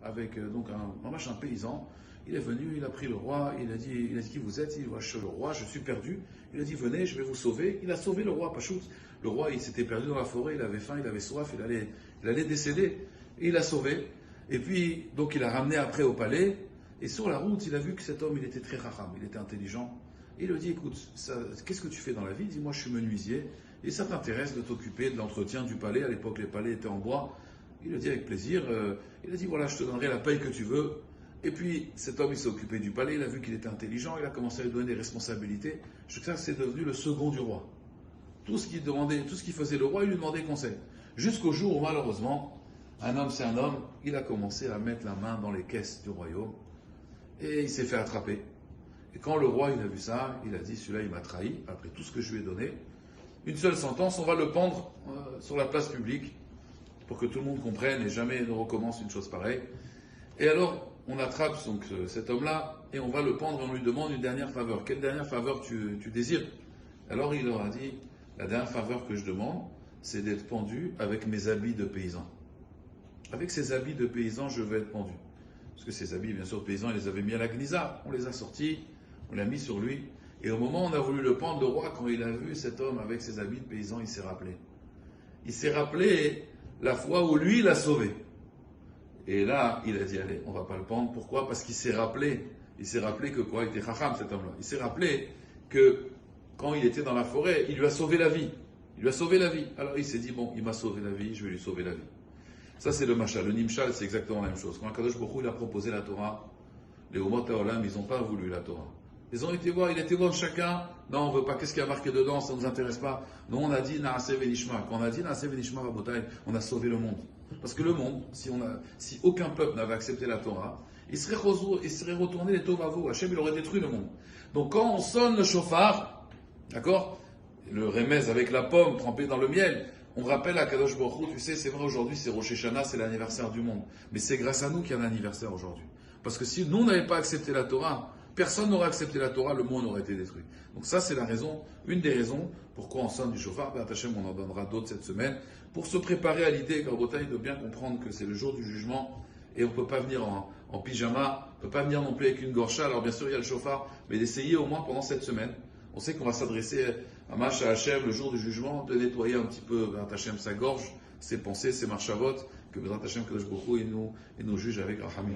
avec donc un paysan. Il est venu, il a pris le roi, il a dit qui vous êtes? Il dit, je suis le roi, je suis perdu. Il a dit, venez, je vais vous sauver. Il a sauvé le roi, Pachout. Le roi, il s'était perdu dans la forêt, il avait faim, il avait soif, il allait décéder. Et il l'a sauvé. Et puis, donc il a ramené après au palais. Et sur la route, il a vu que cet homme, il était très racham, il était intelligent. Et il lui dit, écoute, qu'est-ce que tu fais dans la vie? Il dit, moi je suis menuisier. Et ça t'intéresse de t'occuper de l'entretien du palais? À l'époque, les palais étaient en bois. Il lui dit avec plaisir. Il a dit, voilà, je te donnerai la paye que tu veux. Et puis, cet homme, il s'est occupé du palais. Il a vu qu'il était intelligent. Il a commencé à lui donner des responsabilités. Je crois que c'est devenu le second du roi. Tout ce qu'il faisait le roi, il lui demandait conseil. Jusqu'au jour où, malheureusement, un homme, c'est un homme, il a commencé à mettre la main dans les caisses du royaume. Et il s'est fait attraper. Et quand le roi, il a vu ça, il a dit, celui-là, il m'a trahi, après tout ce que je lui ai donné. Une seule sentence, on va le pendre sur la place publique, pour que tout le monde comprenne et jamais ne recommence une chose pareille. Et alors, on attrape donc cet homme-là, et on va le pendre, et on lui demande une dernière faveur. Quelle dernière faveur tu désires? Alors il leur a dit, la dernière faveur que je demande, c'est d'être pendu avec mes habits de paysan. Avec ces habits de paysan, je vais être pendu. Parce que ces habits, bien sûr, de paysan, il les avait mis à la gnisa. On les a sortis, on l'a mis sur lui. Et au moment où on a voulu le pendre, le roi, quand il a vu cet homme avec ses habits de paysan, il s'est rappelé. Il s'est rappelé la fois où lui l'a sauvé. Et là, il a dit, allez, on va pas le pendre. Pourquoi? Parce qu'il s'est rappelé. Il s'est rappelé que quoi? Il était chacham, cet homme-là. Il s'est rappelé que quand il était dans la forêt, il lui a sauvé la vie. Il lui a sauvé la vie. Alors il s'est dit, bon, il m'a sauvé la vie, je vais lui sauver la vie. Ça, c'est le mashal. Le nimshal, c'est exactement la même chose. Quand Akadosh Baruch Hu, il a proposé la Torah, les Umot HaOlam, ils n'ont pas voulu la Torah. Ils ont été voir, il était voir chacun. Non, on veut pas. Qu'est-ce qu'il y a marqué dedans? Ça ne nous intéresse pas. Nous, on a dit Naaseh Venishma. Quand on a dit Naaseh Venishma Rabotai, on a sauvé le monde. Parce que le monde, si aucun peuple n'avait accepté la Torah, il serait retourné les Tovavo. Hachem, il aurait détruit le monde. Donc, quand on sonne le shofar, d'accord? Le remez avec la pomme trempée dans le miel, on rappelle à Kadosh Baruch Hu, tu sais, c'est vrai, aujourd'hui, c'est Rosh Hashanah, c'est l'anniversaire du monde. Mais c'est grâce à nous qu'il y a un anniversaire aujourd'hui. Parce que si nous n'avions pas accepté la Torah, personne n'aurait accepté la Torah, le monde aurait été détruit. Donc ça, c'est la raison, une des raisons pourquoi on sonne du shofar. Ben, Hachem, on en donnera d'autres cette semaine, pour se préparer à l'idée, Karbotaï, de bien comprendre que c'est le jour du jugement, et on ne peut pas venir en pyjama, on ne peut pas venir non plus avec une gorcha. Alors bien sûr, il y a le shofar, mais d'essayer au moins pendant cette semaine. On sait qu'on va s'adresser à Masha Hachem le jour du jugement, de nettoyer un petit peu Hachem sa gorge, ses pensées, ses marchavot, que Hachem Kadosh Baruch Hu, il nous juge avec Rahamim.